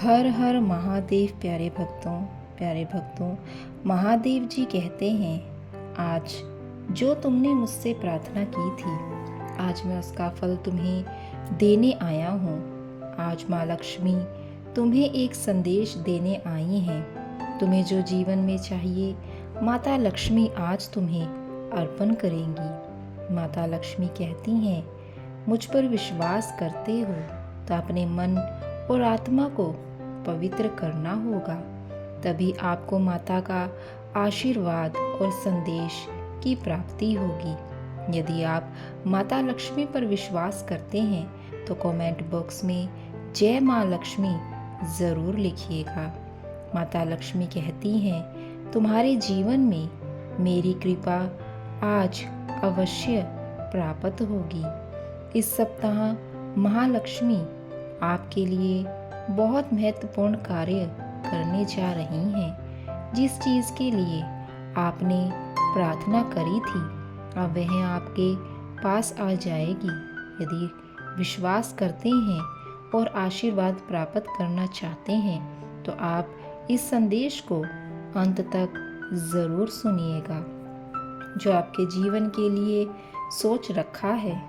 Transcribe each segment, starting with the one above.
हर हर महादेव। प्यारे भक्तों, महादेव जी कहते हैं, आज जो तुमने मुझसे प्रार्थना की थी, आज मैं उसका फल तुम्हें देने आया हूँ। आज माँ लक्ष्मी तुम्हें एक संदेश देने आई हैं। तुम्हें जो जीवन में चाहिए, माता लक्ष्मी आज तुम्हें अर्पण करेंगी। माता लक्ष्मी कहती हैं, मुझ पर विश्वास करते हो तो अपने मन और आत्मा को पवित्र करना होगा, तभी आपको माता का आशीर्वाद और संदेश की प्राप्ति होगी। यदि आप माता लक्ष्मी पर विश्वास करते हैं तो कमेंट बॉक्स में जय माँ लक्ष्मी ज़रूर लिखिएगा। माता लक्ष्मी कहती हैं, तुम्हारे जीवन में मेरी कृपा आज अवश्य प्राप्त होगी। इस सप्ताह महालक्ष्मी आपके लिए बहुत महत्वपूर्ण कार्य करने जा रही हैं। जिस चीज़ के लिए आपने प्रार्थना करी थी, अब वह आपके पास आ जाएगी। यदि विश्वास करते हैं और आशीर्वाद प्राप्त करना चाहते हैं तो आप इस संदेश को अंत तक ज़रूर सुनिएगा। जो आपके जीवन के लिए सोच रखा है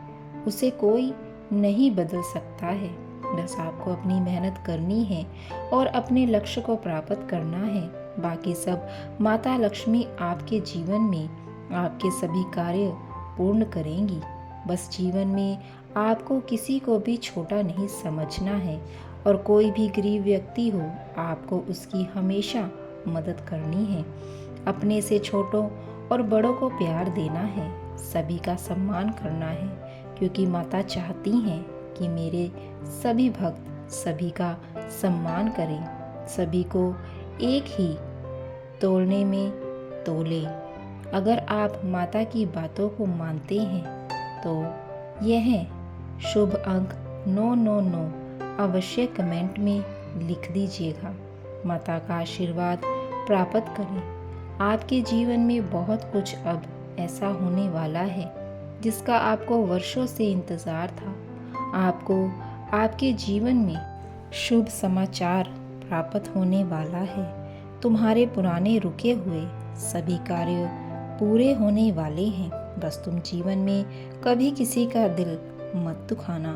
उसे कोई नहीं बदल सकता है। बस आपको अपनी मेहनत करनी है और अपने लक्ष्य को प्राप्त करना है। बाकी सब माता लक्ष्मी आपके जीवन में आपके सभी कार्य पूर्ण करेंगी। बस जीवन में आपको किसी को भी छोटा नहीं समझना है और कोई भी गरीब व्यक्ति हो, आपको उसकी हमेशा मदद करनी है। अपने से छोटों और बड़ों को प्यार देना है, सभी का सम्मान करना है, क्योंकि माता चाहती हैं कि मेरे सभी भक्त सभी का सम्मान करें, सभी को एक ही तोलने में तोले। अगर आप माता की बातों को मानते हैं तो यह शुभ अंक 999 अवश्य कमेंट में लिख दीजिएगा। माता का आशीर्वाद प्राप्त करें। आपके जीवन में बहुत कुछ अब ऐसा होने वाला है जिसका आपको वर्षों से इंतज़ार था। आपको आपके जीवन में शुभ समाचार प्राप्त होने वाला है। तुम्हारे पुराने रुके हुए सभी कार्य पूरे होने वाले हैं। बस तुम जीवन में कभी किसी का दिल मत दुखाना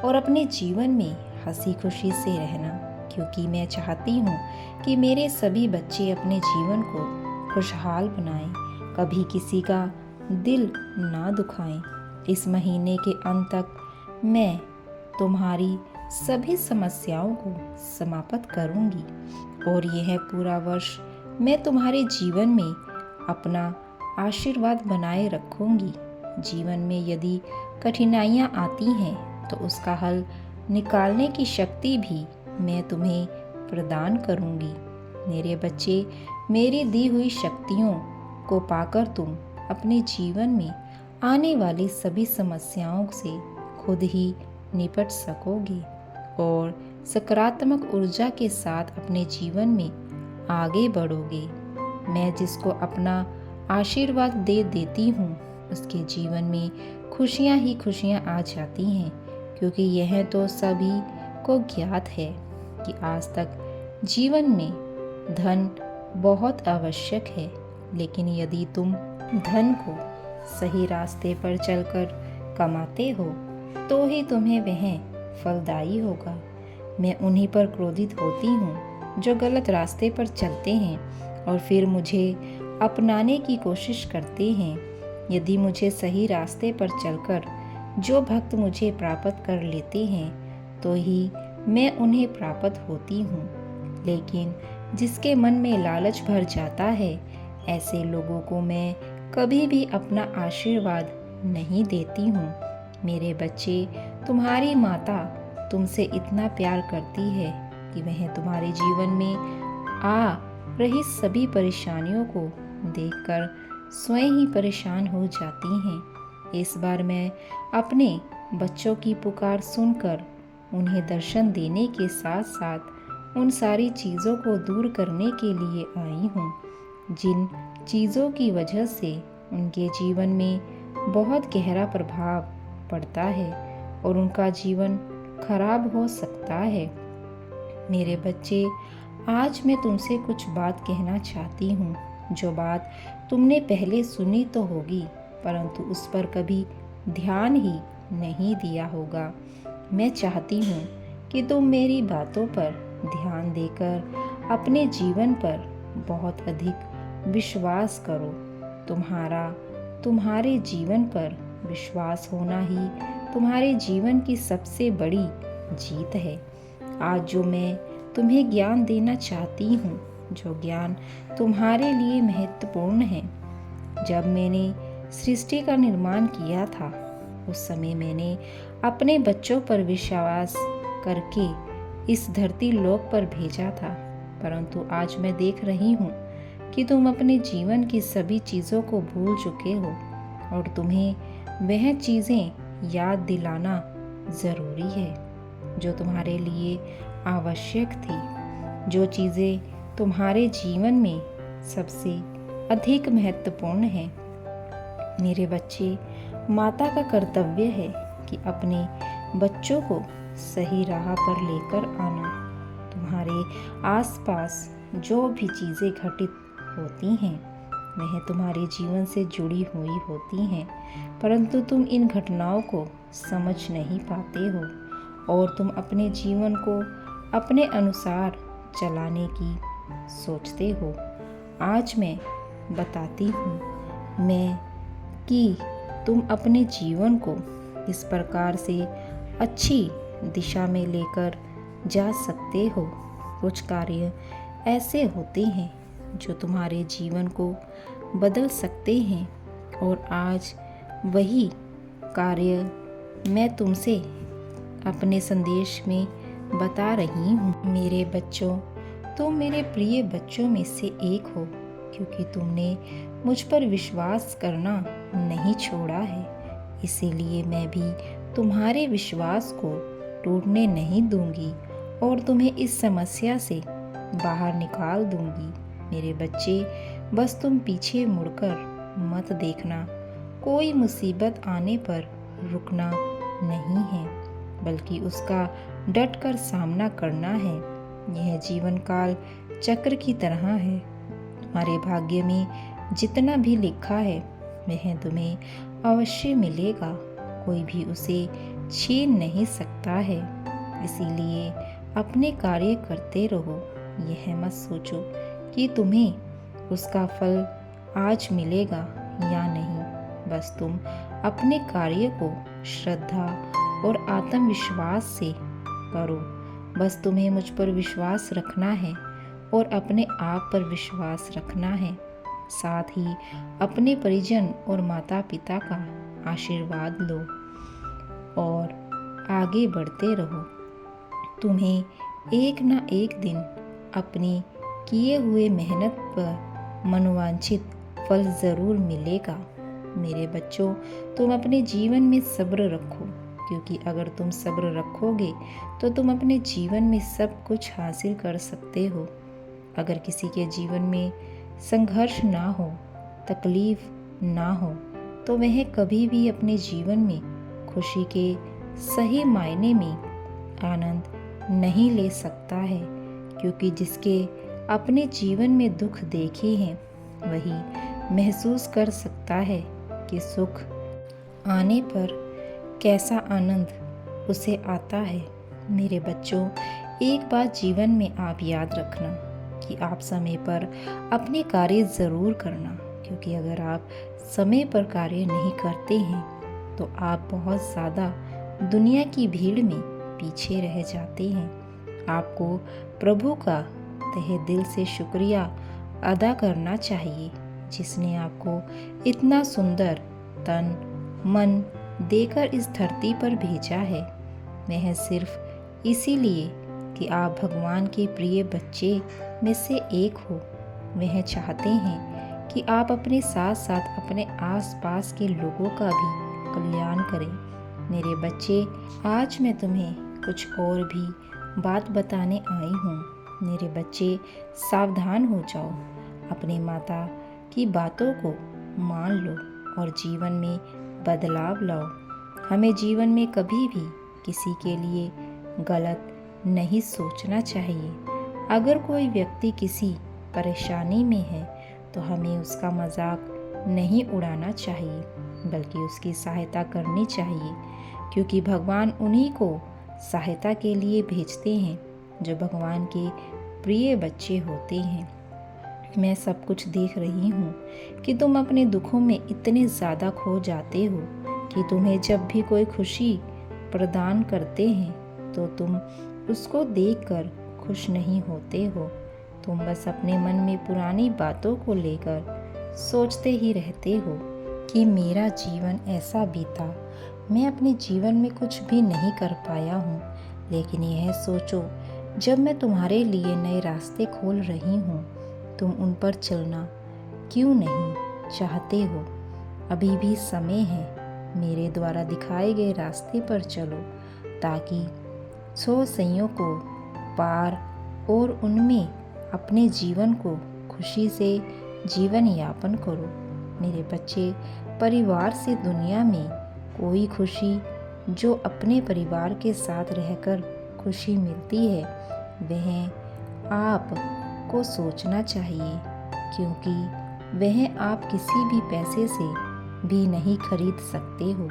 और अपने जीवन में हंसी खुशी से रहना, क्योंकि मैं चाहती हूँ कि मेरे सभी बच्चे अपने जीवन को खुशहाल बनाएं, कभी किसी का दिल ना दुखाएं। इस महीने के अंत तक मैं तुम्हारी सभी समस्याओं को समाप्त करूंगी और यह पूरा वर्ष मैं तुम्हारे जीवन में अपना आशीर्वाद बनाए रखूंगी। जीवन में यदि कठिनाइयां आती हैं तो उसका हल निकालने की शक्ति भी मैं तुम्हें प्रदान करूंगी। मेरे बच्चे, मेरी दी हुई शक्तियों को पाकर तुम अपने जीवन में आने वाली सभी समस्याओं से खुद ही निपट सकोगे और सकारात्मक ऊर्जा के साथ अपने जीवन में आगे बढ़ोगे। मैं जिसको अपना आशीर्वाद दे देती हूँ उसके जीवन में खुशियाँ ही खुशियाँ आ जाती हैं, क्योंकि यह तो सभी को ज्ञात है कि आज तक जीवन में धन बहुत आवश्यक है, लेकिन यदि तुम धन को सही रास्ते पर चलकर कमाते हो तो ही तुम्हें वह फलदायी होगा। मैं उन्हीं पर क्रोधित होती हूँ जो गलत रास्ते पर चलते हैं और फिर मुझे अपनाने की कोशिश करते हैं। यदि मुझे सही रास्ते पर चलकर जो भक्त मुझे प्राप्त कर लेते हैं तो ही मैं उन्हें प्राप्त होती हूँ, लेकिन जिसके मन में लालच भर जाता है, ऐसे लोगों को मैं कभी भी अपना आशीर्वाद नहीं देती हूँ। मेरे बच्चे, तुम्हारी माता तुमसे इतना प्यार करती है कि वह तुम्हारे जीवन में आ रही सभी परेशानियों को देखकर स्वयं ही परेशान हो जाती हैं। इस बार मैं अपने बच्चों की पुकार सुनकर उन्हें दर्शन देने के साथ साथ उन सारी चीज़ों को दूर करने के लिए आई हूँ जिन चीज़ों की वजह से उनके जीवन में बहुत गहरा प्रभाव पड़ता है और उनका जीवन खराब हो सकता है। मेरे बच्चे, आज मैं तुमसे कुछ बात कहना चाहती हूँ। जो बात तुमने पहले सुनी तो होगी, परंतु उस पर कभी ध्यान ही नहीं दिया होगा। मैं चाहती हूँ कि तुम मेरी बातों पर ध्यान देकर अपने जीवन पर बहुत अधिक विश्वास करो। तुम्हारे जीवन पर विश्वास होना ही तुम्हारे जीवन की सबसे बड़ी जीत है। आज जो मैं तुम्हें ज्ञान देना चाहती हूँ, जो ज्ञान तुम्हारे लिए महत्वपूर्ण है। जब मैंने सृष्टि का निर्माण किया था, उस समय मैंने अपने बच्चों पर विश्वास करके इस धरती लोक पर भेजा था, परंतु आज मैं देख रही हूँ कि तुम अपने जीवन की सभी चीज़ों को भूल चुके हो और तुम्हें वह चीज़ें याद दिलाना ज़रूरी है जो तुम्हारे लिए आवश्यक थी, जो चीज़ें तुम्हारे जीवन में सबसे अधिक महत्वपूर्ण है। मेरे बच्चे, माता का कर्तव्य है कि अपने बच्चों को सही राह पर लेकर आना। तुम्हारे आसपास जो भी चीज़ें घटित होती हैं वह तुम्हारे जीवन से जुड़ी हुई होती हैं, परंतु तुम इन घटनाओं को समझ नहीं पाते हो और तुम अपने जीवन को अपने अनुसार चलाने की सोचते हो। आज मैं बताती हूँ कि तुम अपने जीवन को इस प्रकार से अच्छी दिशा में लेकर जा सकते हो। कुछ कार्य ऐसे होते हैं जो तुम्हारे जीवन को बदल सकते हैं और आज वही कार्य मैं तुमसे अपने संदेश में बता रही हूँ। मेरे बच्चों, तुम मेरे प्रिय बच्चों में से एक हो, क्योंकि तुमने मुझ पर विश्वास करना नहीं छोड़ा है। इसीलिए मैं भी तुम्हारे विश्वास को टूटने नहीं दूंगी और तुम्हें इस समस्या से बाहर निकाल दूंगी। मेरे बच्चे, बस तुम पीछे मुड़कर मत देखना। कोई मुसीबत आने पर रुकना नहीं है, बल्कि उसका डटकर सामना करना है। यह जीवन काल चक्र की तरह है। तुम्हारे भाग्य में जितना भी लिखा है वह तुम्हें अवश्य मिलेगा। कोई भी उसे छीन नहीं सकता है। इसीलिए अपने कार्य करते रहो। यह मत सोचो कि तुम्हें उसका फल आज मिलेगा या नहीं। बस तुम अपने कार्य को श्रद्धा और आत्मविश्वास से करो। बस तुम्हें मुझ पर विश्वास रखना है और अपने आप पर विश्वास रखना है। साथ ही अपने परिजन और माता पिता का आशीर्वाद लो और आगे बढ़ते रहो। तुम्हें एक ना एक दिन अपनी किए हुए मेहनत पर मनोवांछित फल ज़रूर मिलेगा। मेरे बच्चों, तुम अपने जीवन में सब्र रखो, क्योंकि अगर तुम सब्र रखोगे तो तुम अपने जीवन में सब कुछ हासिल कर सकते हो। अगर किसी के जीवन में संघर्ष ना हो, तकलीफ ना हो, तो वह कभी भी अपने जीवन में खुशी के सही मायने में आनंद नहीं ले सकता है, क्योंकि जिसके अपने जीवन में दुख देखे हैं वही महसूस कर सकता है कि सुख आने पर कैसा आनंद उसे आता है। मेरे बच्चों, एक बात जीवन में आप याद रखना कि आप समय पर अपने कार्य ज़रूर करना, क्योंकि अगर आप समय पर कार्य नहीं करते हैं तो आप बहुत ज़्यादा दुनिया की भीड़ में पीछे रह जाते हैं। आपको प्रभु का तहे दिल से शुक्रिया अदा करना चाहिए, जिसने आपको इतना सुंदर तन मन देकर इस धरती पर भेजा है। वह सिर्फ इसीलिए कि आप भगवान के प्रिय बच्चे में से एक हो। वह चाहते हैं कि आप अपने साथ साथ अपने आसपास के लोगों का भी कल्याण करें। मेरे बच्चे, आज मैं तुम्हें कुछ और भी बात बताने आई हूँ। मेरे बच्चे, सावधान हो जाओ। अपने माता की बातों को मान लो और जीवन में बदलाव लाओ। हमें जीवन में कभी भी किसी के लिए गलत नहीं सोचना चाहिए। अगर कोई व्यक्ति किसी परेशानी में है तो हमें उसका मजाक नहीं उड़ाना चाहिए, बल्कि उसकी सहायता करनी चाहिए, क्योंकि भगवान उन्हीं को सहायता के लिए भेजते हैं जो भगवान के प्रिय बच्चे होते हैं। मैं सब कुछ देख रही हूँ कि तुम अपने दुखों में इतने ज़्यादा खो जाते हो कि तुम्हें जब भी कोई खुशी प्रदान करते हैं तो तुम उसको देखकर खुश नहीं होते हो। तुम बस अपने मन में पुरानी बातों को लेकर सोचते ही रहते हो कि मेरा जीवन ऐसा बीता, मैं अपने जीवन में कुछ भी नहीं कर पाया हूँ। लेकिन यह सोचो, जब मैं तुम्हारे लिए नए रास्ते खोल रही हूँ, तुम उन पर चलना क्यों नहीं चाहते हो? अभी भी समय है, मेरे द्वारा दिखाए गए रास्ते पर चलो, ताकि 100 सैयों को पार और उनमें अपने जीवन को खुशी से जीवन यापन करो। मेरे बच्चे, परिवार से दुनिया में कोई खुशी जो अपने परिवार के साथ रहकर खुशी मिलती है, वह आप को सोचना चाहिए, क्योंकि वह आप किसी भी पैसे से भी नहीं खरीद सकते हो।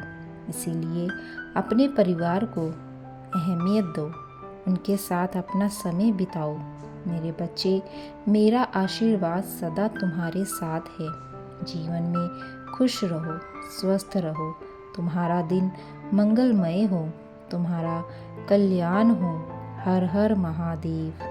इसीलिए अपने परिवार को अहमियत दो, उनके साथ अपना समय बिताओ। मेरे बच्चे, मेरा आशीर्वाद सदा तुम्हारे साथ है। जीवन में खुश रहो, स्वस्थ रहो, तुम्हारा दिन मंगलमय हो, तुम्हारा कल्याण हो। हर हर महादेव।